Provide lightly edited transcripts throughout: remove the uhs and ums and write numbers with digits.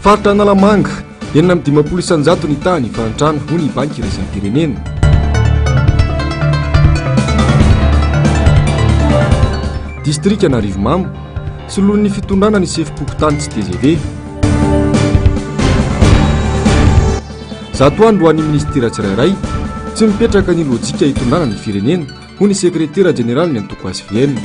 faritra Analamanga, 950 ny tany fahantrano ho ny banky iraisany pirenena. Distrika Anarivomamo, solon'ny fitondrana ny sefim-pokotany tsy TGV. Zato andro ho an'ny ministera tsirairay tsy mipetraka ny lojika hitondrana ny firenena ho ny sekretera jeneraly ny antoko ASVN.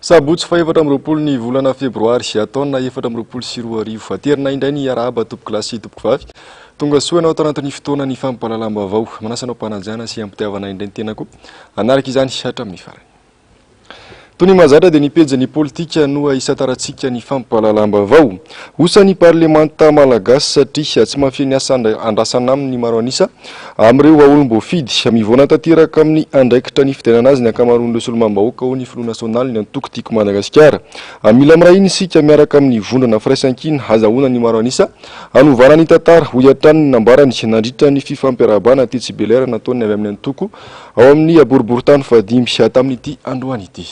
Sabotsy fa 4 ny volana febroary sy ataona 4 faterina indray ny arahaba tompoko lahy sy tompoko vavy tonga soanao tanatin'ny fotoana ny fampalalam-baovao manasanao mpanajana sy ampitiavana indray ny tenako anaraka izany hatramin'ny farany. Toy ny mahazatra dia ny pejy politika no isataratsika ny fampalalam-baovao osan'ny parlemanta malagasy satria tsy mafia asa andrasana aminy maro anisa amin'ireo olom-boafidy mivona tanteraka amin'ny andraikitra ny fidenana azy ny ankamaroan'ireo solombam-bahoaka ho ny Front National ny antoko tiako Madagasikara. Mila mirahiny isika miaraka amin'ny vondrana firaisankina hazahoana ny maro anisa anovana ny tantara ho iatrany ny nambarany nandritra ny fifampiarabana Tetsy Belair nataony avy amin'ny antoko ao amin'ny boriboritany fadimy tamin'ity androany ity.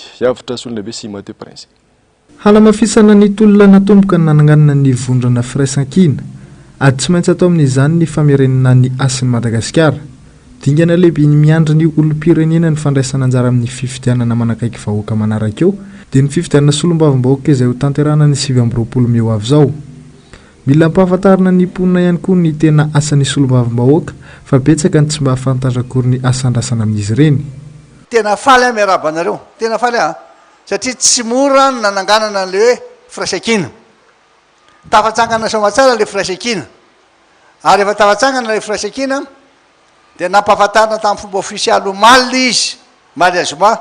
Halamafisana ny tolona natomboka nananganana ny vondrana firaisankina ady tsy maintsy atao amin'izany ny famerenana ny asin'i Madagasikara. Dingana lehibe ny miandry ny olom-pirenena ny fandraisana anjara amin'ny fifidianana manakaiky vahoaka manaraka eo dia ny fifidianana solombavambahoaka izay ho tanterahana ny 20 Meo avy izao. Mila ampahafantarina ny mponina ihany koa ny tena asan'ny solombavambahoaka fa betsaka ny tsy mba afantatra akory ny asa andrasana amin'izy ireny. Tena faly miarabanareo, tena faly satria tsy mora nananganana le hoe firaisankina. Tafatsangana somatsara le firaisankina. Ary efa tafatsangana le firaisankina dia nampahafantarina tamin'ny fomba ofisialy omaly izy, malazoma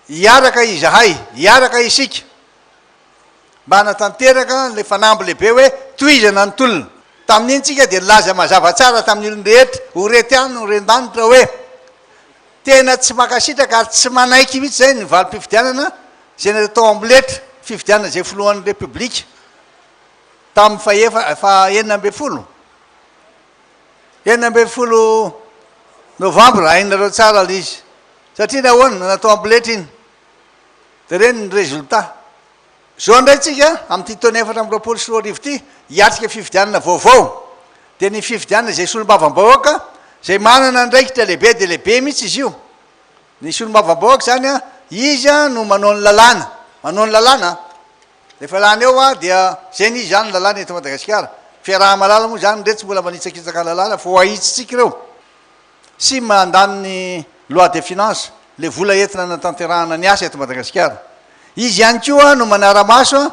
hiaraka izahay, hiaraka isika. Mba hanatanteraka le fanamby lehibe hoe tohizana ny tolona. Tamin'iny tsika dia laza mazava tsara tamin'ny olon rehetra, ho rety any no rendanitra hoe tena tsy makasitraka ary tsy manaiky mihitsy zay ny valim-pifidianana zay natao amboletra fifidianana zay filohan'ny republika tamin'ny fa 9 novambra hainareo tsara le izy satria nahoana natao amboletra iny dia reny ny résultat. Zao ndray tsika amin'ity taona 4 ity hiatrika fifidianana vaovao dia ny fifidianana zay solombavambahoaka zay manana ndraikitra lehibe dia lehibe mihitsy izy io. Ny solombavambahoaka zany izy no manao ny lalàna, manao ny lalàna. Rehefa lany eo dia zay ny izy zany lalàna eto Madagasikara. Fiaraha-malala moa zany ndre tsy mbola manitsakitsaka lalàna fa ho ahitsitsika ireo. Sy mandany ny loi de finance le vola entina natanterahana ny asa eto Madagasikara. Izy ihany koa no manara-maso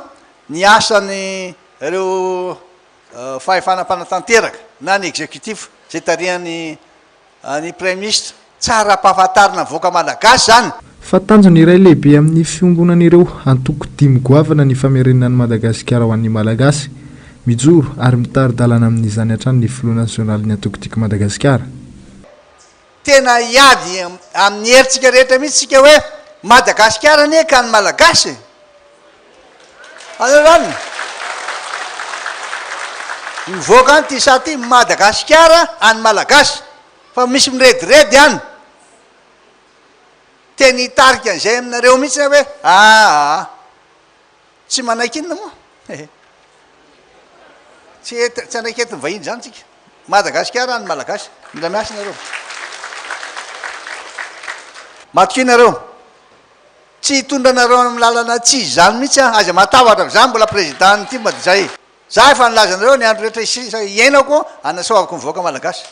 ny asany ireo fahefana mpanatanteraka na ny exécutif zay tarihany ny premier ministre tsara ampahafantarina voaka malagasy zany. Fa tanjony iray lehibe amin'ny fiombonan'ireo antoko 5 goavana ny famerenana ny Madagasikara ho an'ny malagasy mijoro ary mitary-dalana amin'izany hatrany ny Front National ny antoko tiako Madagasikara. Tena iady amin'ny heritsika rehetra mihitsy sika hoe Madagasikara anie ka ny malagasy. Anorany mivoaka any ty saty Madagasikara any malagasy fa misy mirediredy any. Teny hitarika an'izay aminareo mihitsy hoe tsy manaiky inona moa tsy anaiky etiny vahiny zany tsika. Madagasikara any malagasy. Mila miasa nareo, matoky nareo, tsy hitondra nareo amin'ny lalana tsy zany mihitsy aza matavatra am'izany mbola président ty mba zay. Za efa nilazanareo ny andro rehetra iainako anasoavako mivoaka malagasy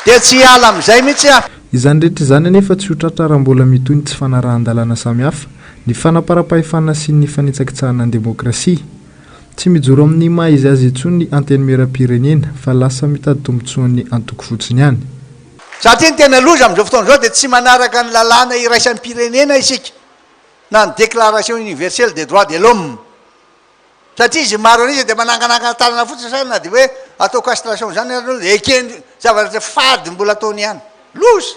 dia tsy ala amin'izay mihitsy izany rehetra izany anefa tsy ho tratraram-bola mitoy ny tsy fanarahan-dalàna samihafa ny fanaparam-pahefana sy ny fanitsakitsahana ny demokrasia. Tsy mijoro amin'ny maha izy azy intsony ny antenimieram-pirenena fa lasa mitady tombotsoan'ny antoko fotsiny ihany. Satria ny tena loza amin'izao fotoana izao dia tsy manaraka ny lalàna iraisan'ny pirenena isika na ny déclaration universelle des droits de l'homme. Satria izy maro an'izy dia mananganangana tanana fotsiny zany na dia hoe atao castration zany ekeny zavatra fady mbola ataony ihany. Loza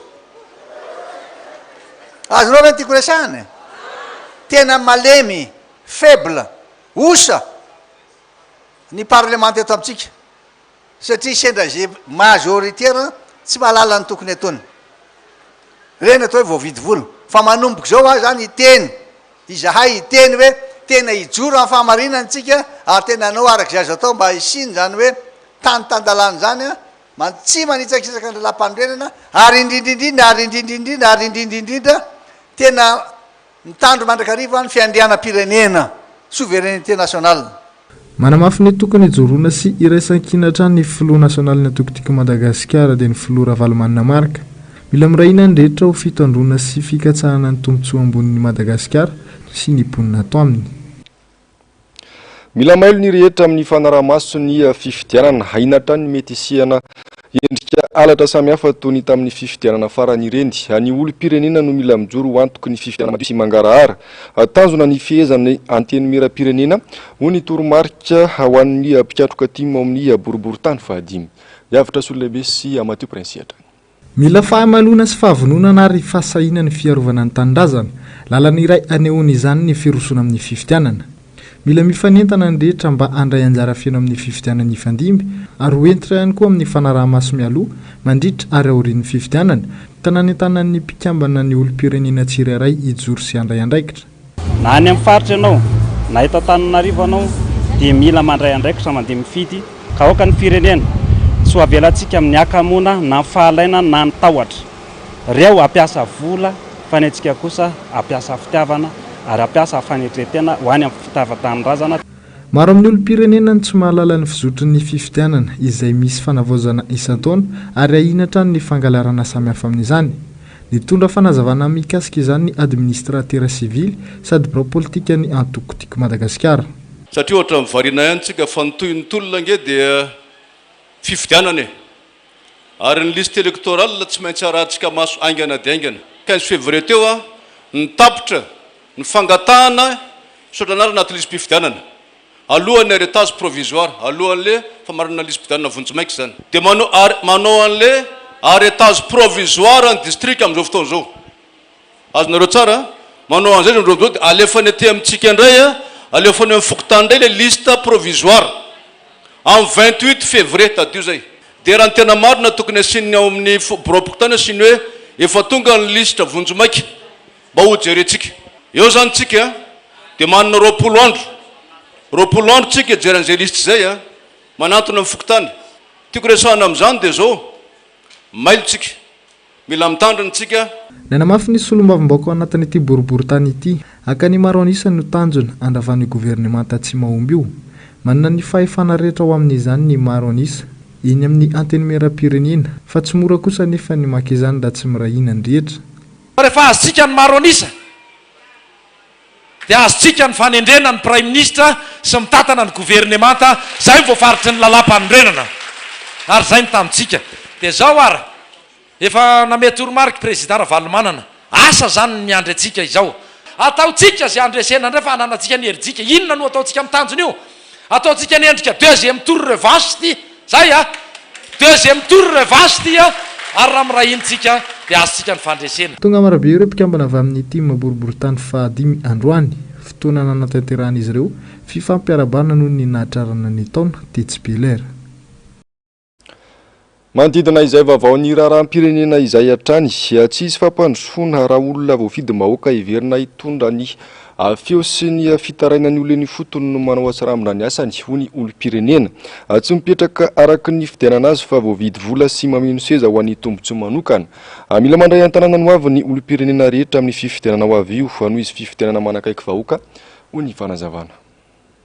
azonao ve tiako resahana tena malemy faible osa ny parlemanta eto amintsika satria sendra zay majoritaire tsy mahalala ny tokony atony reny atao hoe voavidy vola fa manomboka zao zany hiteny izahay hiteny hoe tena hijoro amin'ny fahamarinantsika ary tena anao araka izay azo atao mba hisiny zany hoe tanytandalany zany a tsy manitsakisaka ny lalam-pandrenana ary indrindrindrindra ary indrindrindrindra ary indrindrindrindra tena mitandro mandrakariva ny fiandrianam-pirenena souveraineté nationale. Manamafy ny tokony hijoroana sy iraisan-kinatra ny filoha nasionaly natokotiko Madagasikara dia ny filoha Ravalomanina Marka. Mila mirahina ny rehetra ho fitandrona sy fikatsahana ny tombontsoa ambonin'ny Madagasikara sy ny ponina ato aminy. Mila mailo ny rehetra amin'ny fanarahamaso ny fifidianana hainatra ny mety isihana endrika alatra samihafa toy ny tamin'ny fifidianana farany ireny. Any olom-pirenena no mila mijoro ho antoky ny fifidianana madio sy mangarahara. Tanjona ny fihezan'ny antenimera-pirenena ho ny toromarika ho an'ny mpikatroka timo amin'ny boriboritany fahadimy. Yavitra Sollehibe sy Mathieu Prinsiatra. Mila fahamalona sy fahavononana ary fahasahiana ny fiarovana ny tanindrazana. Lalana iray anehoana izany ny firosona amin'ny fifidianana. Mila mifanentana ny rehetra mba handray anjara fiaino amin'ny fifidianana ifandimby ary hoentitra ihany koa amin'ny fanaraha-maso mialoha mandritra ary aorian'ny fifidianana tananentana ny mpikambana ny olom-pirenena tsirairay hijoro sy handray andraikitra. Na any amin'ny faritra ianao na eto Antananarivo ianao dia mila mandray andraikitra mandeha mifidy ka aoka ny firenena tsy ho avelantsika amin'ny akamoana na fahalaina na ny tahotra. Reo ampiasa vola fa ny antsika kosa ampiasa fitiavana ary ampiasa fanetretena ho any amin'ny fitavan-tanindrazana. Maro amin'ny olom-pirenena tsy mahalala ny fizotrin'ny fifidianana izay misy fanavaozana isan-taona ary ahinatra ny fangalarana samihafa amin'izany. Nitondra fanazavana mikasika izany ny administratera sivily sady pro-politika ny antokotiko Madagasikara. Satria ohatra mivarina ihany tsika fa nitoy tolona nge dia fifidianana ary ny liste électorale tsy maintsy arahantsika maso aingana dia aingana. 15 février teo nitapitra ny fangatahana sotranara anaty lisy mpifidianana alohan'ny arretage provisoire alohan'le famarana lisy mpifidianana vonjimaiky zany dia manao an'le arretage provisoire ny district amin'izao fotoana zao azonareo tsara manao an'izay zao dia alefany aty amintsika indray alefany amin'ny fokotany indray le liste provisoire en 28 février tadio zay dia raha ny tena marina tokony asininy ao amin'ny bureau-pokotany asiny hoe efa tonga ny liste vonjimaiky mba ho jerentsika. Eo zany tsika dia manana roapolo andro tsika jeran'izay liste zay manantona amin'ny fokotany. Tiako resahana amin'izany dia zao mailo tsika mila mitandrina tsika. Nanamafy ny solombavim-baoko ao anatin'ity boriboritany ity akany maro anisany no tanjona andravan'ny governemanta tsy mahomby io. Manana ny fahefana rehetra ao amin'izany ny maro anisa eny amin'ny antenimera-pirenena fa tsy mora kosa nefa ny maka izany raha tsy mirahina ny rehetra. Rehefa azontsika ny maro anisa dia azontsika ny fanendrena ny prime ministre sy mitatana ny governemanta zay ny voafaritry ny lalam-panondrenana ary zay ny tamintsika dia zao ara efa namety toromarika président Ravalomanana asa zany ny andry atsika izao ataotsika zay andresena ndray fa ananatsika ny herintsika inona no ataotsika mitanjona io ataotsika ny endrika deuxième tour revanche ty zay deuxième tour revanche ty ary raha mirahintsika dia azontsika ny fandresena. Tonga marabe ireo mpikambana avy amin'ny tima boriboritany fahadimy androany fotoana nanatanterahana izy ireo fifampiarabana noho ny nahatrarana ny taona Tetsibelera. Manodidina izay vaovao ny raharaham-pirenena izay hatrany tsy isy fampandrosoana raha olona voafidy mahoaka heverina hitondra ny feo sy ny fitaraina ny olona ny fotony no manao atsarambina ny asany ho ny olom-pirenena tsy mipetraka araka ny fidianana azy fa voavidy vola sy mameno seza ho an'ny tombontsoa manokana. Mila mandray an-tanàna no avy ny olom-pirenena rehetra amin'ny fifidianana ho avy io noho izy fifidianana manakaiky vahoaka ho ny fanazavana.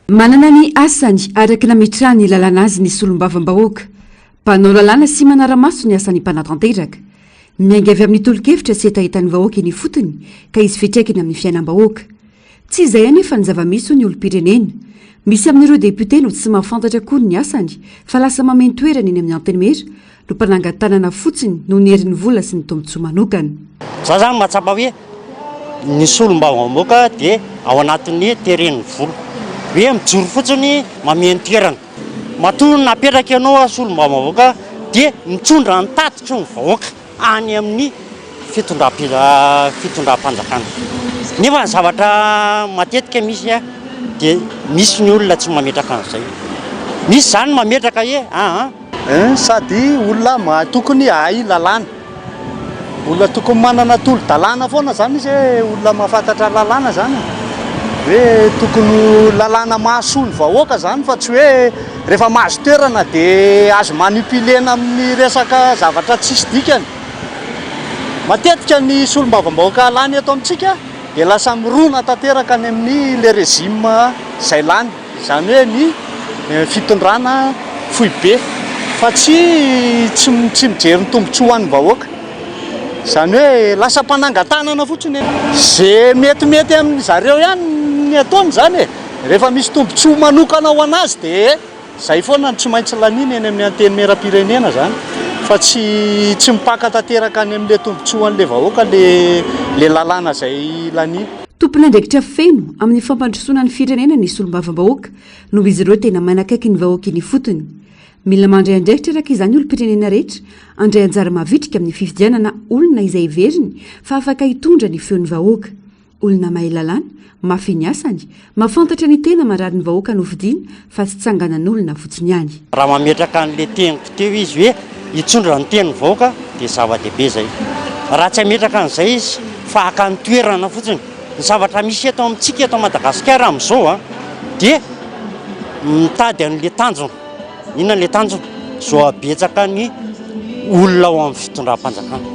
Manana ny asany araka nametrahany ny lalana azy ny solombavambahoaka. Mpanao lalàna sy manara-maso ny asan'ny mpanatanteraka. Miainga avy amin'ny tolo-kevitra sy etahitan'ny vahoaka ny fotony ka izy fitraikany amin'ny fiainam-bahoaka. Tsy izay anefa ny zava-miso ny olom-pirenena. Misy amin'ireo deputé no tsy mahafantatra koa ny asany fa lasa mameno toerana eny amin'ny antenimera no mpanangan-tanana fotsiny no ny herin'ny vola sy ny tombontsoa manokana. Za zany mahatsapa hoe ny solombavambahoaka dia ao anatin'ny teren'ny vola hoe mijoro fotsiny mameno toerana. Matoa napetraka ianao solombavambahoaka dia mitsondra ny tatitry ny vahoaka any amin'ny fitondram-panjakana. Nefa ny zavatra matetika misy dia misy ny olona tsy mametraka an'izay. Misy zany mametraka sady olona tokony hay lalàna. Olona tokony manana tolo-dalàna foana zany izy olona mahafantatra lalàna zany. hoe tokony lalàna mahasoa ny vahoaka zany fa tsy hoe rehefa mahazo toerana dia azo manipulena amin'ny resaka zavatra tsisy dikany. Matetika ny solombavam-bahoaka lany eto amintsika dia lasa mirona tanteraka ny amin'ny le régime izay lany, izany hoe ny fitondrana fohy be fa tsy mijery ny tombontsoa an'ny vahoaka. Izany hoe lasa mpanangan-tanana fotsiny zay metimety amin'ny zareo ihany ny ataony zany e. Rehefa misy tombontsoa manokana ho anazy dia izay foana ny tsy maintsy laniny eny amin'ny anteny meram-pirenena zany fa tsy mipaka tanteraka any amin'le tombontsoa an'le vahoaka le lalàna izay lany. Tompon'andraikitra feno amin'ny fampandrosoana ny firenena ny solombavam-bahoaka noho izy ireo tena manakaiky ny vahoaka iny fotony. Mila mandray andraikitra araka izany olom-pirenena rehetra andray anjara mavitrika amin'ny fifidianana olona izay iveriny fa afaka hitondra ny feon'ny vahoaka. Olona mahay lalàna, mafy ny asany, mahafantatra ny tena marary ny vahoaka novidiana fa tsy tsanganan'olona fotsiny ihany. Raha mametraka an'le teniko teo izy hoe hitsondra ny tenin'ny vahoaka dia zava-dehibe zay. Raha tsy hametraka an'izay izy fa haka ny toerana fotsiny. Ny zavatra misy eto amintsika eto Madagasikara amin'izao dia mitady an'le tanjona. Inona le tanjona? Zao abetsaka ny olona ao amin'ny fitondram-panjakana.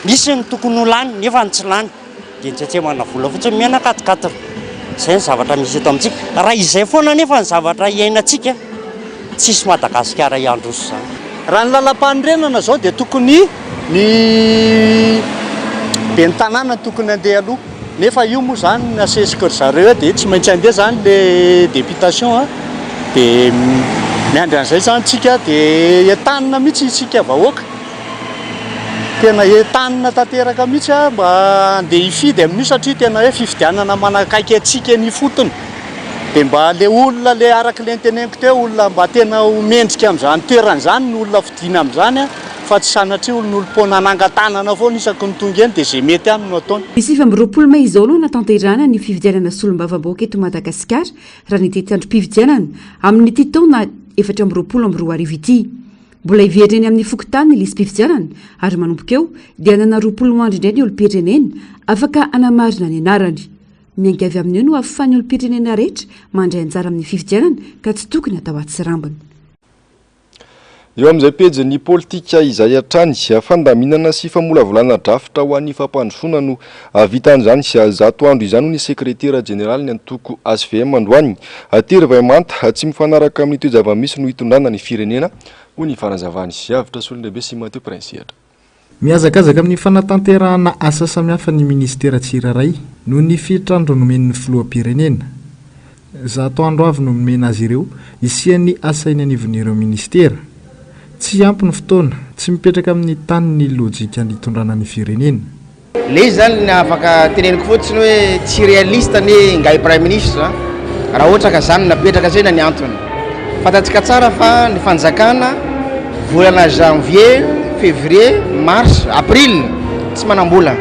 Misy ny tokony ho lany nefa ny tsy lany dia ny tsy manavola fotsiny mianakatikatira. Izay ny zavatra misy eto amintsika. Raha izay foana nefa ny zavatra iainantsika tsisy Madagasikara iandroso zany. Raha ny lalam-pahandrenana zao dia tokony ny ben'ny tanàna tokony andeha aloha. Nefa io moa zany ny asesika zareo dia tsy maintsy andeha zany le députation dia miandry an'izay zany tsika dia entanina mihitsy isika vahoaka. Tena entanina tanteraka mihitsy mba andeha hifidy amin'io satria tena hoe fifidianana manakaiky atsika ny fotony. Dia mba le olona le araka le teneniko teo olona mba tena mendrika amin'izany toerana zany ny olona fidiana amin'izany fa tsy sanatria olon'olom-pona nangan-tanana foana isaky ny tonga eny dia izay mety aminy no ataony. Misy 20 May izao aloha natanterana ny fifidianana solombavam-bahoaka eto Madagasikara raha ny tety androm-pifidianana amin'ity taona 2022 ity. Mbola ivereny amin'ny fokotany ny lisym-pifidianana ary manomboka eo dia nana 20 andro indray ny olom-pirenena afaka anamarina ny anarany. Miainga avy amin'io no ahafahan'ny olom-pirenena rehetra mandray anjara amin'ny fifidianana ka tsy tokony atao atsy rambana. Eo amin'izay pejy politika izay hatrany fandaminana sy famolavolana drafitra ho an'ny fampandrosoana no vitan'izany sy 100 andro izany ny sekretera jeneraly ny antoko ASVM androany. Atiry Vaimanta tsy mifanaraka amin'ny toe-java-misy no hitondrana ny firenena ho ny farazavany sy avitra solondehibe sy Mateo Prinsiatra. Mihazakazaka amin'ny fanatanterahana asa samihafa ny ministera tsirairay no ny fitrandro nomen'ny filoham-pirenena. 100 andro avy no nomena azy ireo isian'ny asa iny anivon'ireo ministera. Tsy ampy ny fotoana, tsy mipetraka amin'ny tany ny lojika ny hitondrana ny firenena. Le izy zany ny afaka teneniko fotsiny hoe tsy réaliste ny ngay prime ministre raha ohatra ka zany napetraka zay na ny antony. Fantatsika tsara fa ny fanjakana volana janvier, février, mars, avril tsy manambola.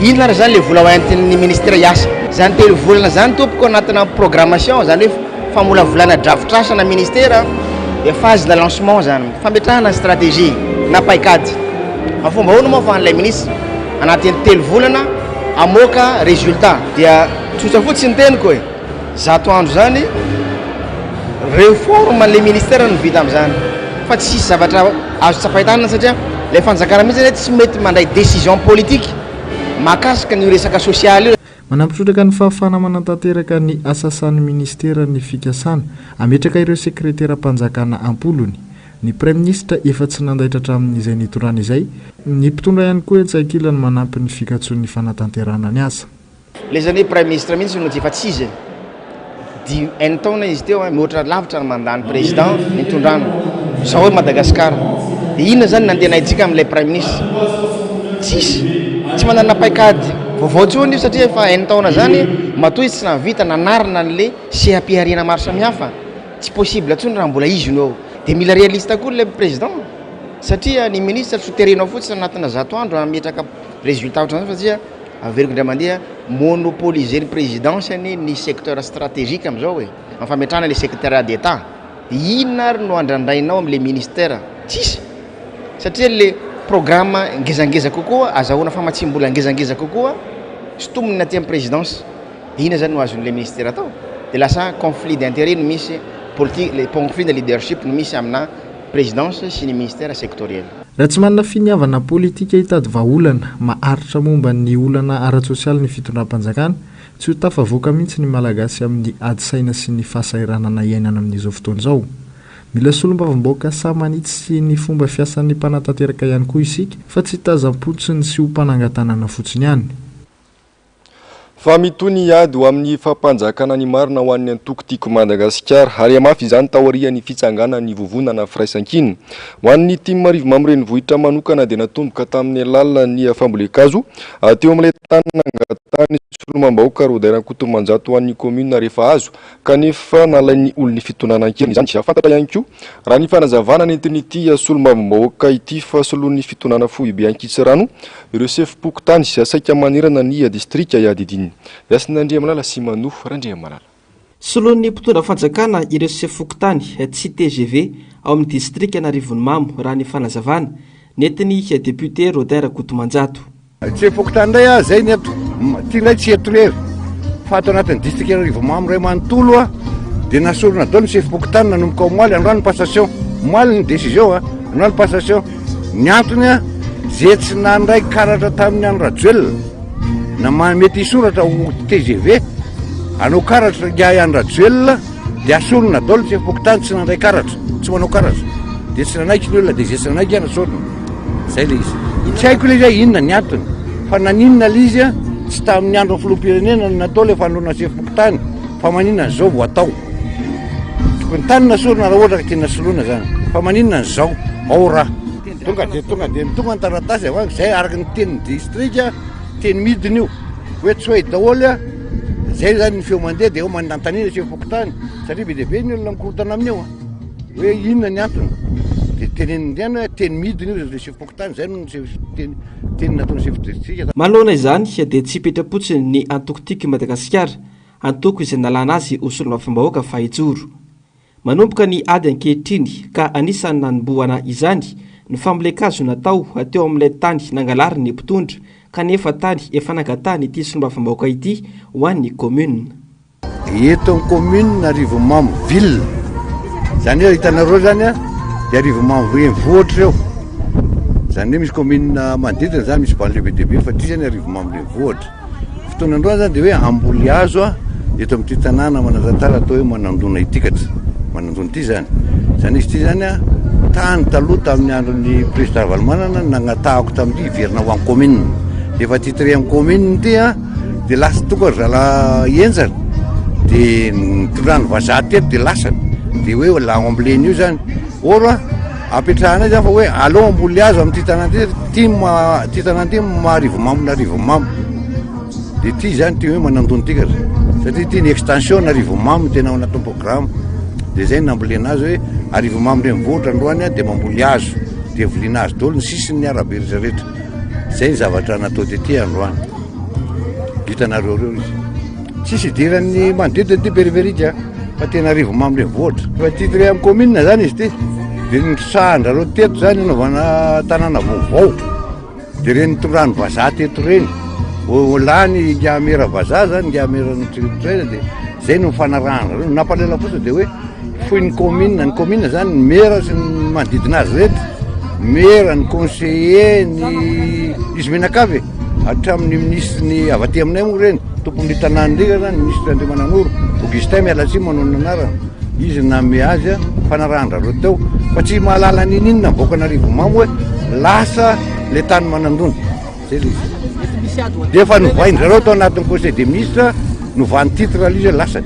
Inona raha zany le vola hoentin'ny ministère iasa. Zany telo volana zany tompoko anatina programmation zany hoe famolavolana draftrasa na ministère dia phase de lancement zany fametrahana stratégie na paikady. Afomba hono moa fa an'ilay ministre anatin'ny telo volana amoaka résultat dia tsotra fotsiny teniko hoe 100 andro zany réforme le ministère no vita amin'izany fa tsy sisy zavatra azo tsapahitanana satria le fanjakana mihitsy tsy mety mandray décision politique mahakasika ny resaka social io. Manampitrotaka ny fahafahana manantanteraka ny asasan'ny ministera ny fikasana ametraka ireo sekretera mpanjakana ampolony. Ny prime ministre efa tsy nandaitra hatramin'izay nitondrana izay, ny mpitondra ihany koa etsakila ny manampy ny fikatson'ny fanatanterahana ny asa. Le zany prime ministre mihitsy no efa tsy izy di taona izy teo mihoatra lavitra ny mandany président nitondrana zao hoe Madagasikara. Dia inona zany nandeha naitsika amin'ilay prime ministre tsy manana paikady vaovao tsony io satria efa taona zany matoa izy tsy navita nanarina an'le CAP-arena maro samihafa tsy possible tsony raha mbola izy no eo. Dia mila réaliste koa le président satria ny ministre souterrain fotsiny anatina 100 andro ametraka résultat ohatrany satria averiko indray mandeha monopoliser ny présidence ny secteur stratégique amin'izao hoe fametrahana le secrétariat d'état. Dia inona ary no andrandrainao amin'le ministère tsisy satria le programme ngezangeza kokoa azahoana famatsim-bola ngezangeza kokoa sotominy aty amin'ny présidence ina zany no azon'le ministère atao de lasa conflit d'intérêt no misy politique le conflit de leadership no misy amina présidence sy ny ministère sectoriel. Raha tsy manana finiavana politika hitady vahaolana maharitra momba ny olana ara-tsosialy ny fitondram-panjakana tsy ho tafavoaka mihitsy ny malagasy amin'ny ady saina sy ny fahasairanana iainana amin'izao fotoana izao. Mila solombavam-baoaka samanitsy sy ny fomba fiasan'ny mpanatanteraka ihany koa isika fa tsy tazam-potsiny sy ho mpanangatanana fotsiny ihany. Fa mitony ady ho amin'ny fampanjakana ny marina ho an'ny antoko-tiako Madagasikara ary amafy izany taorian'ny fitsanganany vovonana firaisan-kina. Ho an'ny Timarivo Mamorenivohitra manokana dia natomboka tamin'ny alalan'ny fambolekazo teo amin'ilay tany nangatany solomam-bahoaka Rodairan-Kotomanjato ho an'ny komina rehefa azo kanefa nalain'ny olon'ny fitonanankina izany. Fantatra ihany koa raha ny fanazavana nentin'ity solomam-bahoaka ity fa soloan'ny fitonana Fohibe Ankitsirano ireo sefo-poko tany sy asaika manirana ny distrika iadidiny. Yasinandriamalala Simano Randriamalala. Soloan'ny mpitondra fanjakana ireo sefo-poko-tany tsy TGV ao amin'ny distrika Anarivonimamo raha ny fanazavana nentiny député Rodairan-Kotomanjato. Sefo-poko-tany indray zay ny ato tianay tsy eto rery fa ato anatin'ny distrika Anarivonimamo ray manontolo dia nasorona daholo ny sefo-poko-tany nanomboka ao Moaly androany passation Moaly ny décision androany passation ny antony zay tsy nandray karatra tamin'ny andro Rajoelina na mety isoratra ho TGV anao karatra gay andro Rajoelina dia asorona daholo ny sefo-poko-tany tsy nandray karatra tsy manao karatra dia tsy nanaiky ny olona dia zay tsy nanaiky ihany asorona zay le izy. Tsy haiko le zay inona ny antony fa naninona le izy tsy tamin'ny andro filoham-pirenena natao le fanolorana sefo-poko-tany fa maninona zao vao atao tokony tany nasorona raha ohatra ka tiana soloana zany fa maninona zao ao raha tonga dia tonga ny taratasy avy zay araka ny tenin'ny distrika teny midiny io hoe tsy hoe daholo zay zany ny feo mandeha dia eo mandantanina sefo-poko-tany satria be dia be ny olona mikorotana amin'ny eo hoe inona ny antony dia tenenindriana teny midiny io le sefo-poko-tany zay no teny nataony sefo-distrika. Manoloana izany dia tsy hipetra-potsiny ny antoko-tiako Madagasikara antoko izay nalana azy ho solombavam-bahoaka fahijoro. Manomboka ny ady ankehitriny ka anisany nanomboana izany ny fambolekazo natao teo amin'ilay tany nangalary ny mpitondra kanefa tany efa nangatany ity solombavam-bahoaka ity ho an'ny commune. Eto amin'ny commune Arivomamo ville zany hoe hitanareo zany dia Arivomamo renivohitra eo zany hoe misy commune manodidina zany misy banlieue be dia be fa ity zany Arivomamo renivohitra. Fotoana androany zany dia hoe Ambolihazo eto amin'ity tanàna manazantara atao hoe Manandona itikatra Manandona ity zany izy ity zany tany taloha tamin'ny andron'ny président Ravalomanana nagnatahako tamin'ity iverina ho an'ny commune dia efa titré amin'ny commune ity dia lasa tonga zala enjana dia nitondrany vazaha teto dia lasany dia hoe la ambleny io zany ora apetrahana zany fa hoe aleo Ambolihazo amin'ity tanàna ty tanàna ty Arivomamo n'Arivomamo dia ity zany ty hoe Manandona itikatra satria ity ny extension n'Arivomamo tena ao anatin'ny programme dia zay nambolena azy hoe Arivomamo renivohitra androany dia Ambolihazo dia viliana azy daholo ny sisiny arabe rehetrarehetra zay ny zavatra natao tety androany hitanareo reo izy tsisy idiran'ny manodidina ty périphérique fa tena Arivomamo renivohitra fa titré amin'ny commune zany izy ty dia nisahandrareo teto zany naovana tanàna vaovao dia reny nitondrany vazaha teto reny lany ngamera vazaha zany ngamera nytritritrena dia zay no mifanarahana reo nampalela fotsiny dia hoe foi ny commune zany ny mera sy ny manodidina azy rehetra mera ny conseiller ny izy menakavy hatramin'ny ministre avy aty aminay moa reny tompon'ny tanàna ndrika zany ministre Andriamananoro Augustin Mialatsiny manao ny anarana izy name azy fanarahandrareo teo fa tsy mahalala ninina mivoaka n'Arivomamo hoe lasa le tany Manandona zay le izy dia efa novaindrareo tao anatin'ny conseil des ministres novany titre izy lasany.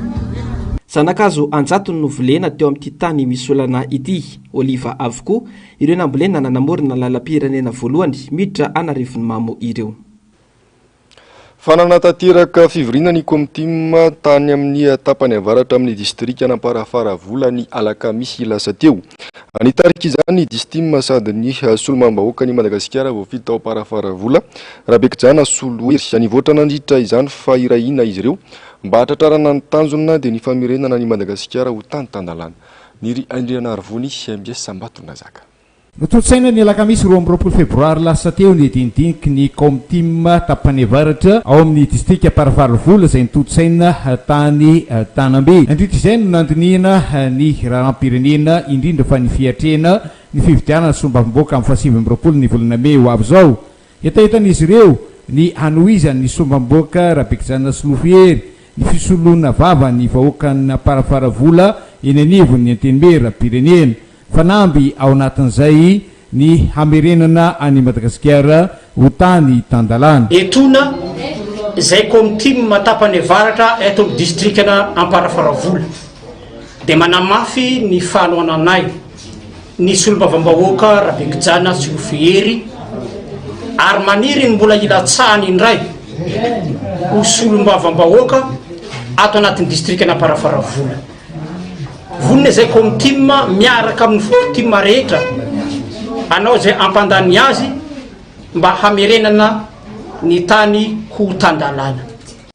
Zanakazo anjatony no volena teo amin'ity tany misy olana ity Oliva avokoa ireo nambolena nanamorona lalam-pirenena voalohany miditra Anarivonimamo ireo. Fananatanteraka fivoriana ny Komitima tany amin'ny tapany avaratra amin'ny distrika Anaparafara-Vola ny alakamisy lasa teo. Anitarika izany ny distima sady ny solomam-bahoaka ny Madagasikara voafita ao Parafara-Vola Rabekijana Solohery anivoatra nandritra izany fa irahina izy ireo mba hatratrarana ny tanjona dia ny famerenana ny Madagasikara ho tany tandalana. Niry Andriana Arvony Siambia Sambato Nazaka. Nototsaina ny alakamisy 2 febroary lasa teo ny dindiniky ny Comtim Tapanevaratra ao amin'ny distrika Paravaravola izay nitotsaina tany Tanambe. Andritra izay no nandiniana ny raharam-pirenena indrindra fa ny fiatrena ny fividianana sombam-bahoaka amin'ny 27 ny volana May ho avy zao. Etaetan'izy ireo ny hanohizany ny sombam-bahoaka Rabekijana Solofiery, ny fisoloana vava ny vahoakana Paravaravola eny anivon'ny Antenimbe rahapirenena. Fanamby ao anatin'izay ny hamerenana any Madagasikara ho tany Tandalana. Etona izay Comtim Tapanevaratra eto amin'ny distrikana Amparafaravola dia manamafy ny fanohananay ny solombavambahoaka Rabekijana Solofiery ary maniry ny mbola ilatsahany indray ho solombavambahoaka ato anatin'ny distrikana Amparafaravola. Vonona izay Comtim miaraka amin'ny Comtim rehetra anao izay ampandany azy mba hamerenana ny tany ho Tandalana.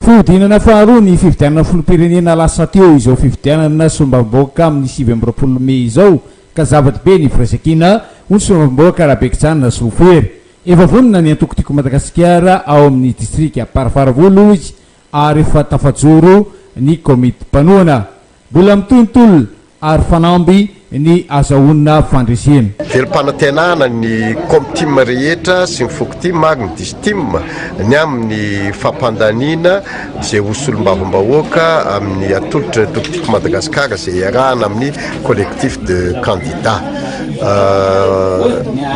Fihodinana faharoa ny fividianana filoham-pirenena lasa teo izao fividianana sombam-bahoaka amin'ny 27 May izao ka zavatra be ny firaisan-kina ho sombam-bahoaka Rabekijana Solofiery. Efa vonona ny antokotiko Madagasikara ao amin'ny distrika Paravaravola izy ary efa tafajoro ny komity mpanoana. Mbola mitontolo ary fanamby ny azahoana fandresena. Verim-panantenana ny Comtim rehetra sy ny Fokotim ary ny Distim ny amin'ny fampandaniana izay ho solombavambahoaka amin'ny atolotra tokotiko Madagasikara izay iarahana amin'ny collectif de candidats.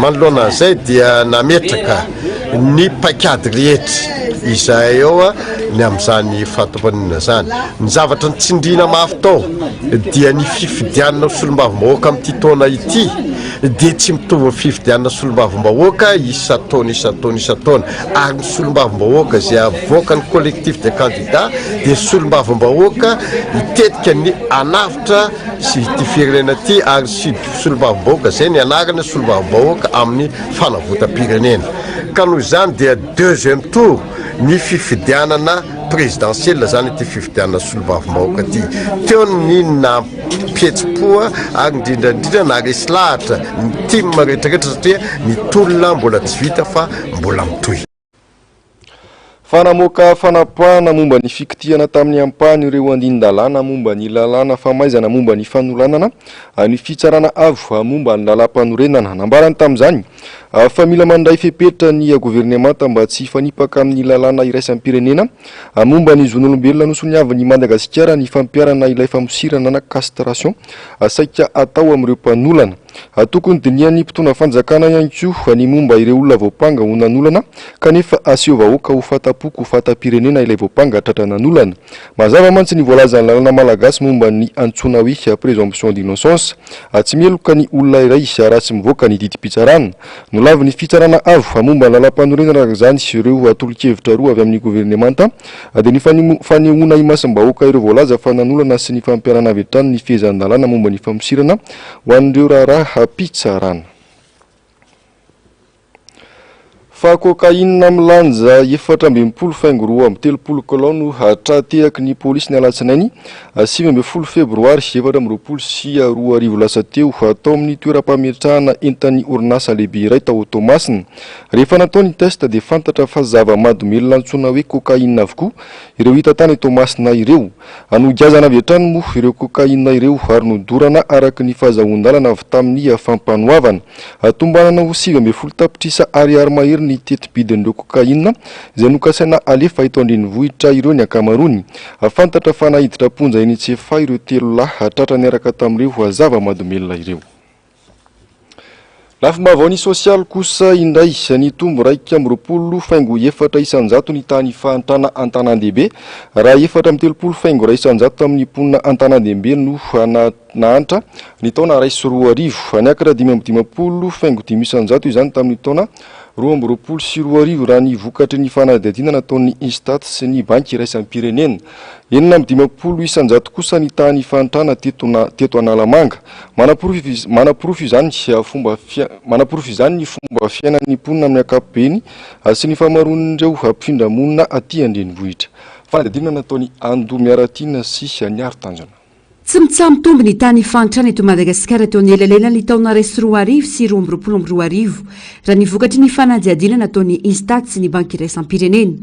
Manoloana an'izay dia nametraka ny paikady rehetra izay eo ny amin'izany fahatapanina zany. Ny zavatra nitsindriana mafy tao dia ny fifidianana solombavambahoaka amin'ity taona ity dia tsy mitovy ny fifidianana solombavambahoaka isa-taona ary ny solombavambahoaka izay avoaka ny collectif de candidats dia solombavambahoaka itetika ny anavitra sy ity firenena ity ary sy solombavambahoaka izay ny anarana solombavambahoaka amin'ny fanavotam-pirenena. Ka noho izany dia deuxième tour ny fifidianana présidentielle zany ity fifidianana solombavambahoaka ity. Teo ny nampihetsi-po ary indrindrandrindra naresy lahatra ny team rehetrarehetra satria ny tolona mbola tsy vita fa mbola mitohy. Fanamoaka fanapahana momba ny fikitiana tamin'ny ampahany ireo andin-dalàna momba ny lalàna famaizana momba ny fanolanana ny fitsarana avo momba ny lalam-panorenana. Nambarany tamin'izany fa mila mandray fepetra ny gouvernemanta mba tsy fanipaka amin'ny lalàna iraisampirenena momba ny zon'olombelona nosoniavy Madagasikara ny fampiarana ilay famosirana na castration saika atao amin'ireo mpanolana. Tokony dinian'ny mpitondra fanjakana ihany koa ny momba ireo olona voapanga ho nanolana kanefa aseho vahoaka ho fatapoko ho fatam-pirenena ilay voapanga tratra nanolana. Mazava mantsy ny voalazan'ny lalàna malagasy momba ny antsoina hoe présomption d'innocence tsy mieloka ny olona iray raha tsy mivoaka ny didim-pitsarana. Nolavy ny fitsarana avo momba ny lalam-panorenana zany sy ireo atolo-kevitra roa avy amin'ny gouvernemanta dia ny fanehoana imasim-bahoaka ireo voalaza fa nanolana sy ny fampiarana avy hatrany ny fehezan'ny lalàna momba ny famosirana ho an'ireo raharaha pitsarana. Fa kokaina milanja 420 faingo 230 kolono hatrateaky ny polisy ny alatsinainy 15 febroary 2020 sy 2020 lasa teo atao amin'ny toeram-pametrahana entan'ny orinasa lehibe iray tao Tomasina. Rehefa natao ny testa dia fantatra fa zava-mahadomelona antsoina hoe kokaina avokoa ireo hita tany Tomasina ireo. Anogazana avy hatrany moa ireo kokaina ireo ary nodorana araka ny fahazahoan-dalana avy tamin'ny fampanoavana. Tombanana ho 15 tapitrisa ariary mahery ny tetibidin'ireo kokaina izay nokasaina alefa eto andrenivohitra ireo ny akamarony. Fantatra fa nahiditra ponja eny Tsefa ireo telo lahy tratra niaraka tamin'ireo zava-mahadomelona ireo. Lafim-baovao sosialy kosa indray ny tombo 120 faingo 400 ny tany fahantrana Antanandehibe raha 430 faingo 100 tamin'ny ponina Antanandehibe no nahantra ny taona 2020 niakatra 520 faingo 500 izany tamin'ny taona 2020 sy 2020 raha ny vokatry ny fanadihadiana nataon'ny Instat sy ny banky iraisampirenena. 420 kosa ny tany fahantrana teto Analamanga. Manaporofo izany ny fomba fiainan'ny mponina amin'ny ankapobeny sy ny famaroan'ireo mpifindra monina aty andrenivohitra. Fanadihadiana nataon'ny Ando Miaratina sy ny Aro Tanjona. tsy mitsamytomby ny tany fantrany eto madagasikara teo ny elalena ny taona ray sy roa arivo sy 2024 arivo raha nivokatry ny fanadihadina nataony instat sy ny banky iraisam-pirenena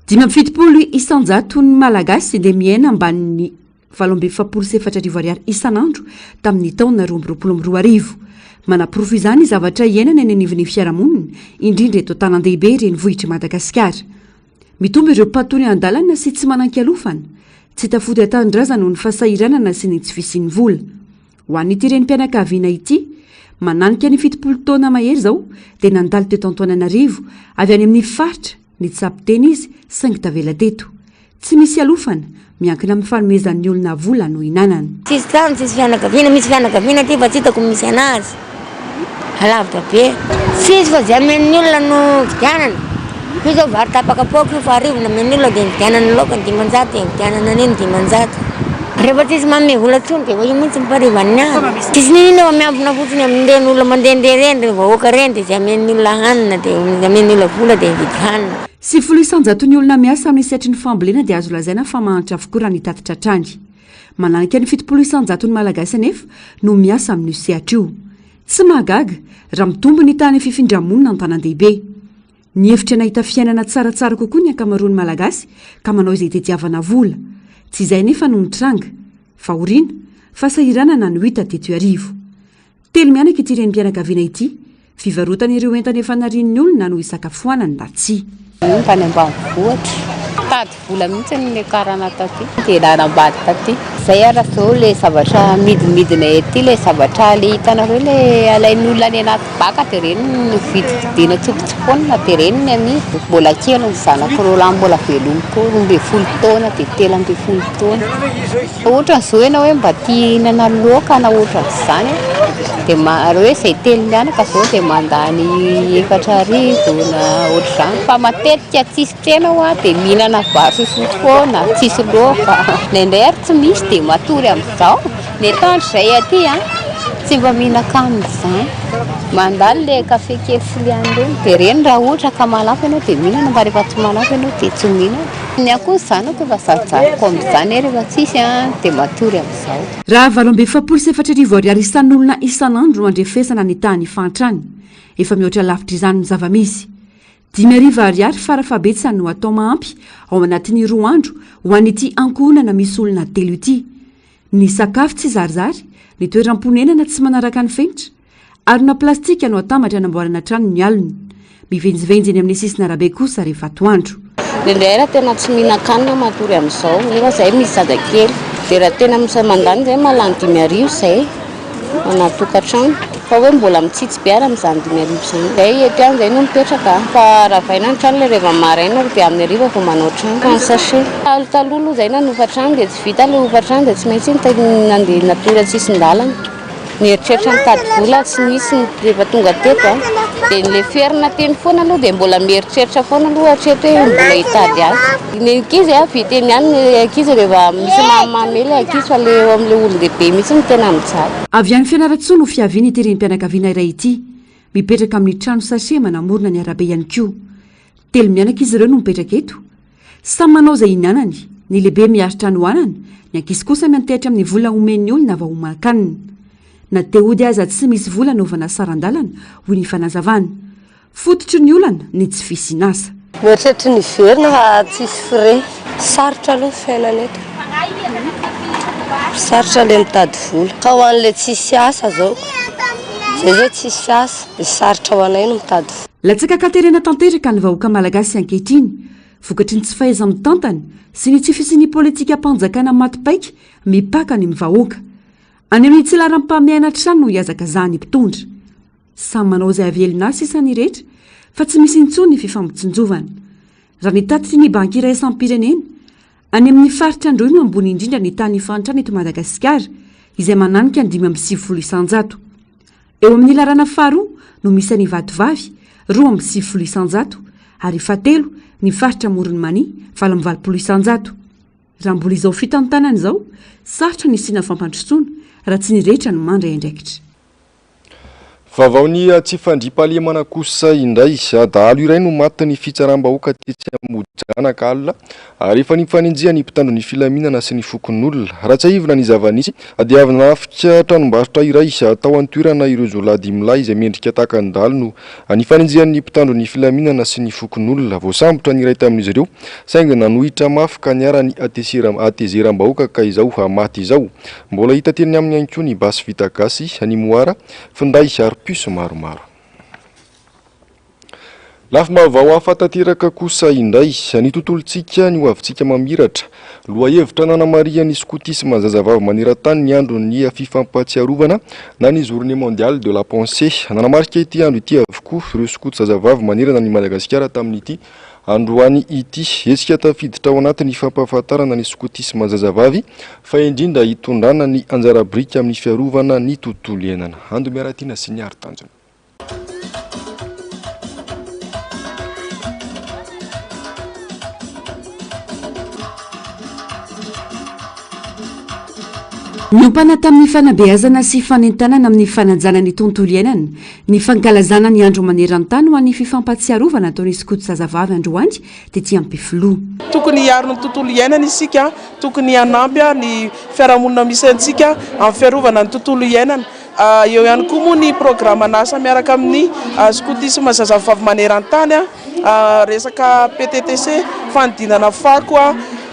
570 isanjato ny malagasy dia miaina ambanin'ny 724 ariary isanandro tamin'ny taona 2022 arivo manaporofo izany zavatra iainana eny anivon'ny fiarahamonina indrindra eto tanan-dehibe reny vohitry madagasikara mitombo ireo patony an-dalana sy tsy manan-kialofana tsy tafody atandrazana noho ny fahasahiranana sy ny tsy fisiany vola ho an'ity renim-pianakaviana ity mananika ny 70 taona mahery izao dia nandalo teto Antananarivo avy any amin'ny faritra ny tsapiteny izy saingy tavela teto tsy misy alofana miankina amin'ny fanomezan'ny olona vola no hinanana tsisy trano tsisy fianakaviana misy fianakaviana ty fa tsy hitako misy anazy alavitra be tsisy fa zay amen'ny olona no vidianana io zao vary tapaka poko io fa arivo namen'ny olona dia vidianana loka ny 500 vidianana neny 500 rehefa tsisy manome vola tsony dia io mihitsy miparivan'ny azy tsisy ninona efa miambina fotsiny amin'ireny olona mandehandeha reny rehefa vahoaka reny dia zay amen'ny olona hanina dia amen'ny olona vola dia vidy hanina sy 100 ny olona miasa amin'ny sehatry ny fambolena dia azo lazaina fa mahantra avokoa raha nitatitra trany mananika ny 70 ny malagasy anefa no miasa amin'ny sehatra io tsy mahagaga raha mitombo ny tany fifindramonina an-tanan-dehibe ny hevitra nahita fiainana tsaratsara kokoa ny ankamaroany malagasy ka manao izay tediavana vola tsy izay nefa no nitranga fa oriana fahasahiranana no hita teto arivo telo mianaka ity renim-pianakaviana ity fivarotana ireo entana efa narian'ny olona no isakafoanany na tsy tany ambanivohitra tady vola mihitsy ny karana taty dia nanambady taty zay ara zao le zavatra midimidina ety le zavatra le hitanareo le alain'ny olona any anaty baka dia reny ny vididina tsopotsoponina dia reny ny amidy mbola kely ny zanak'ireo lahy mbola velomy koa 12 taona dia 13 taona ohatra zao ianao hoe mba tia hinana loka na ohatra zany dia reo hoe izay telo mianaka zao dia mandany 4,000 na ohatra zany fa matetika tsisy tena dia mihinana vary sosotra foana tsisy loka nendray ary tsy misy dia matory amin'izao ny tandro izay aty tsy mba mihinan-kanina izany mandalo le kafe kely filiany reny dia reny raha ohatra ka malafy ianao dia mihinana mba rehefa tsy malafy ianao dia tsy mihinana ny akoho zanako efa zarazarako amin'izany rehefa tsisy dia matory amin'izao raha 724 ariary isan'olona isanandro no andrefesana ny tany fantrany efa mihoatra lavitra izany ny zava-misy 10 ariary farafabetsany no atao mahampy ao anatin'ny 2 andro ho an'ity ankohonana misy olona telo ity ny sakafo tsy zarizary ny toeram-ponenana tsy manaraka ny fenitra arona plastika no atambatra anamboarana trano ny aliny mivenjivenjy eny amin'ny sisina arabe kosa rehefa atoandro nendray raha tena tsy mihinan-kanina matory amin'izao nefa zay misy zazakely dia raha tena mandany zay malany 5,000 zay anatokatrano fa hoe mbola mitsitsy be ara amin'izany 5,000 zany zay ety any zay no mipetraka fa raha vaina ny trano le rehefa maraina dia amin'ny ariva vao manao trano fa ny sachet talotaloha zay nanofa trano dia tsy vita le ofa trano dia tsy maintsy nandeha natory tsisy ndalana ny eritreritra mitady vola tsy misy rehefa tonga teto dia le ferina teny foana aloha dia mbola mieritreritra foana aloha hatreto hoe mbola hitady azy ny ankizy viteny any ny ankizy rehefa misy mamamely ankizy fa le eo amin'ile olon-dehibe mihitsy ny tena mijaly avy any fianaratsoa no fiaviana ity renim-pianakaviana iray ity mipetraka amin'ny trano sachet manamorona ny arabe ihany koa telo mianaka izy ireo no mipetraka eto samy manao izay hinanany ny lehibe miaritra ny hoanana ny ankizy kosa miantehitra amin'ny vola omen'ny olona va homan-kanina na teody aza tsy misy vola naovana saran-dalana hoy ny fanazavana fototry ny olana ny tsy fisinasa mieritreritra ny verina fa tsisy fre sarotra aloha fiainana eto sarotra le mitady vola ka ho an'le tsisy asa zao zay zao tsisy asa dia sarotra ho anay no mitady vola latsaka katerena tanteraka ny vahoaka malagasy ankehitriny vokatry ny tsy fahaiza mitantany sy ny tsy fisiany politika mpanjakana matipaika mipaka ny mivahoaka any amin'ny tsy laram-pamiaina trano no hiazaka zany mpitondra samy manao izay avelonasy isany rehetra fa tsy misy intsony ny fifampitsinjovana raha nitatitry ny banky iray isam-pirenena any amin'ny faritra androy no ambony indrindra ny tany fantrany eto Madagasikara izay mananika ny 5,70 isanjato eo amin'ny larana faharoa no misy any vatovavy 2,70 isanjato ary fahatelo ny faritra morony mani 7,20 isanjato raha mbola izao fitantanana izao sarotra ny sina fampandrosoana raha tsy ny rehetra no mandray andraikitra Vavao ny tsy fandriam-pahalemana kosa indray adahalo iray no maty ny fitsaram-bahoaka tetsy Mojanaka alina ary efa nifanenjea ny mpitandro ny filaminana sy ny fokon'olona. Ratsaivina ny zava-nisy dia avy nafika tranombarotra iray tao an-toerana ireo zolady milay izay mendrika tahaka ny dalo no nifanenjean'ny mpitandro ny filaminana sy ny fokon'olona. Voasambotra ny iray tamin'izy ireo saingy nanohitra mafy ka niara-ny atezeram-bahoaka ka izao maty izao. Mbola hita teny amin'ny ihany koa ny basy vita gasy ny moara finday ary piso maromaro. Lafy mavao ahafantateraka kosa indray ny tontolontsika ny hoavintsika mamiratra. Lohahevitra nanamaria ny skotisma zazavavy maneran-tany ny andro ny fifampatsiarovana na ny journée mondiale de la pensée. Nanamarika ity andro ity avokoa ireo skoty zazavavy manerana ny Madagasikara tamin'ity androany ity. Hetsika tafiditra ao anatin'ny fampahafantarana ny skotisma zazavavy fa indrindra hitondrana ny anjara brika amin'ny fiarovana ny tontolo iainana. Ando miaratina sy ny ari-tanjona. Niompana tamin'ny fanabeazana sy fanentanana amin'ny fananjana ny tontolo iainana ny fankalazana ny andro maneran-tany ho an'ny fifampatsiarovana ataon'ny skoty zazavavy androany dia ty ampifiloha. Tokony hiaro ny tontolo iainana isika, tokony hanampy ny fiarahamonina misy antsika amin'ny fiarovana ny tontolo iainana. Eo ihany koa moa ny programme nasa miaraka amin'ny skotisma zazavavy maneran-tany resaka PTTC fanidinana fako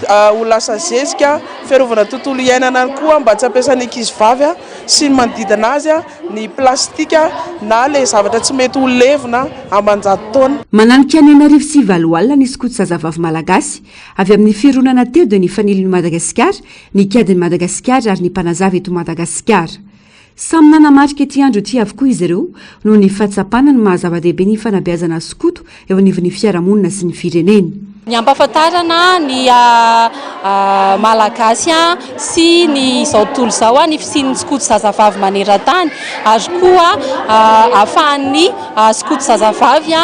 ho lasa zezika fiarovana tontolo iainana koa mba tsy ampiasan'ny ankizivavy sy ny manodidina azy ny plastika na le zavatra tsy mety ho levona amanjato taona. Mananika ny 2024 alina ny skoty zazavavy malagasy avy amin'ny fironana teo dia ny fanilon'i Madagasikara, ny kiadin'i Madagasikara ary ny mpanazavy eto Madagasikara. Samy nanamarika ity andro ity avokoa izy ireo noho ny fahatsapana ny mahazava-dehibe ny fanabeazana skoto eo anivon'ny fiarahamonina sy ny firenena. Ny ampahafantarana ny malagasy sy ny izao tontolo izao ny fisian'ny skoto zazavavy maneran-tany ary koa ahafahan'ny skoto zazavavy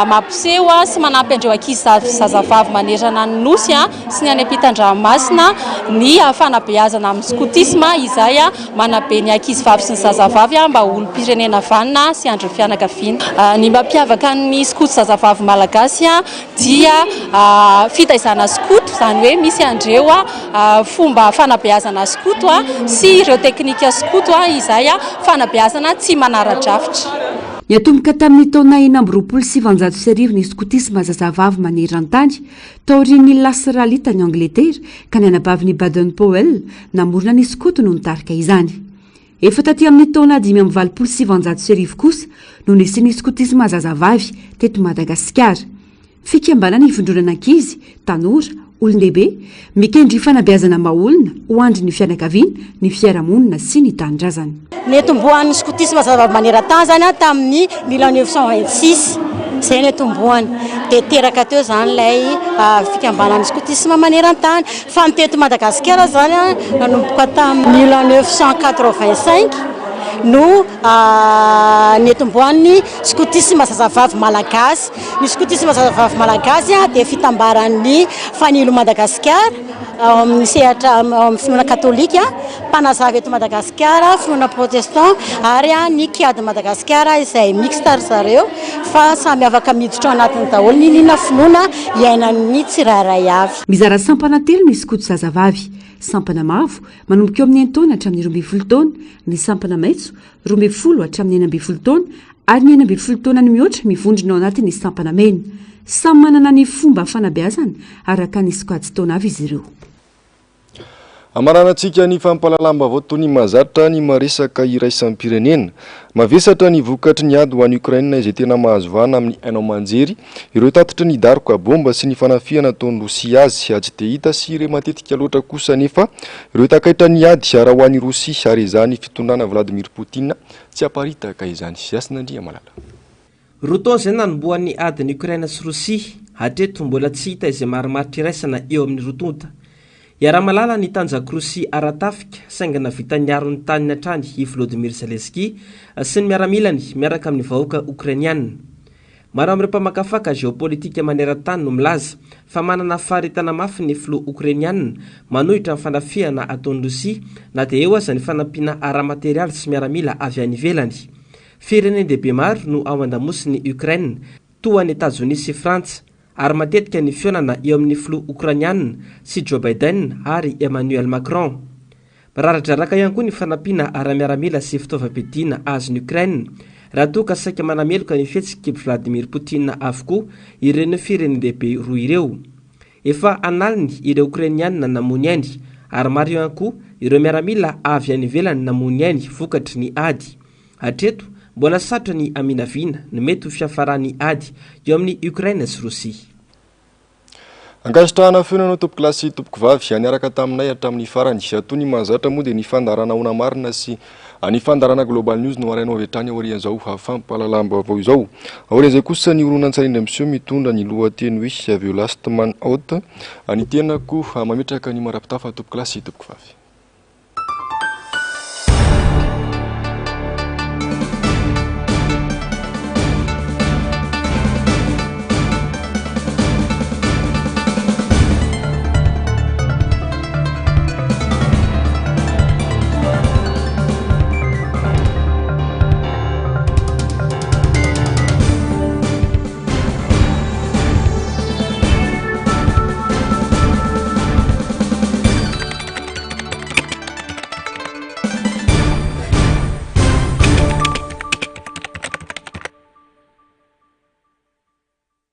mampiseho sy manampy andreo ankizy zazavavy manerana ny nosy sy ny any ampitan-dranomasina ny fanabeazana amin'ny skotisma izay manabe ny ankizy vavy sy ny zazavavy mba olom-pirenena vanina sy andro fianakaviana. Ny mampiavaka ny skoto zazavavy malagasy dia fitaizana skoto, zany hoe misy andreo fomba fanabeazana skoto sy ireo teknika skoto izay fanabeazana tsy manara-drafitra. Niatomboka tamin'ny taona 1970 ny skotisma zazavavy maneran-tany taorian'ny Lasralita ny Angletera ka ny anabavin'ny Baden-Powell namorona ny skoto no nitarika izany. Efa taty amin'ny taona 1970 kosa no nisy ny skotisma zazavavy teto Madagasikara. Fikambana ny findronana ankizy, tanora, olon-dehibe, mikendry fanabeazana maha-olona ho andry ny fianakaviana, ny fiarahamonina sy ny tanindrazana. Netombohan'ny skotisma zazavavy maneran-tany zany tamin'ny 1926. Izay netombohany dia teraka teo zany ilay fikambanan'ny skotisma maneran-tany. Fa ny teto Madagasikara zany nanomboka tamin'ny 1985 no netombohan'ny skotisma zazavavy malagasy. Ny skotisma zazavavy malagasy dia fitambaran'ny fanilo Madagasikara amin'ny sehatra amin'ny finoana katolika, mpanazavy eto Madagasikara, finoana protestant ary ny kiady Madagasikara izay mixte zareo fa samy afaka miditra ao anatiny daholo ny nina finoana iainan'ny tsirairay avy. Mizara sampana telo ny skoto zazavavy. Sampana mavo manomboka eo amin'ny 9 taona hatramin'ny 12 taona, ny sampana maitso 12 hatramin'ny 14 taona ary ny 14 taona ny mihoatra mivondrona ao anatin'ny sampana mena. Samy manana ny fomba fanabeazana araka ny skoaty taona avy izy ireo. Amaranantsika ny fampalalam-baovao toy ny mahazatra ny maresaka iraisam-pirenena. Mavesatra ny vokatry ny ady ho an'ny Ukraine izay tena mahazo vahana amin'ny hainao manjery ireo tatitra ny daroka bomba sy ny fanafiana ataon'ny Rosia azy tsy dia hita sy ireo matetika loatra kosa nefa ireo takaitra ny ady raha ho an'ny Rosia ary izany fitondrana Vladimir Poutine tsy aparitaka izany. Siasinandria malala. Roa taona izay nanombohan'ny adiny Ukraine sy Rosia hatreto mbola tsy hita izay marimaritra iraisana eo amin'ny rotonta. Iara-malala ny tanjaka Rosia aratafika saingana vita niaro ny tany hatrany i Volodymyr Zelensky sy ny miaramilany miaraka amin'ny vahoaka Ukrainiana. Maro amin'ireo mpamakafaka geopolitika maneran-tany no milaza fa manana faharetana mafy ny filoha Ukrainiana manohitra ny fanafiana ataon'ny Rosia na dia eo aza ny fanampiana ara-materialy sy miaramila avy any ivelany. firenendehibe maro no ao an-damosiny Ukraine toa ny Etazonia sy Frantsa ary matetika ny fionana eo amin'ny filoha Ukrainiana sy Joe Biden ary Emmanuel Macron. Miraradraraka ihany koa ny fanampiana ara-miaramila sy fitaovam-piadiana azon'ny Ukraine raha toa ka saika manameloka ny fihetsika Vladimir Poutine avokoa ireny firenendehibe roa ireo. Efa analiny ireo Ukrainiana namony ainy ary maro ihany koa ireo miaramila avy any ivelany namony ainy vokatry ny ady. Hatreto mbola sarotra ny aminaviana ny mety ho fiafarany ady eo amin'ny Ukraine sy Rosia. Ankasitrahana fenana tompoko lahy sy tompoko vavy niaraka taminay hatramin'ny farany atao ny mahazatra moa dia ny fandarana ona marina sy ny fandarana Global News no arainao avy hatrany aorian'izao hafampalalamba-baovao izao. Aorian'izay kosa ny horonan-tsarindry amin'izao mitondra ny lohateny hoe Violastman Out ny tenako mametraka ny marapitafa tompoko lahy sy tompoko vavy.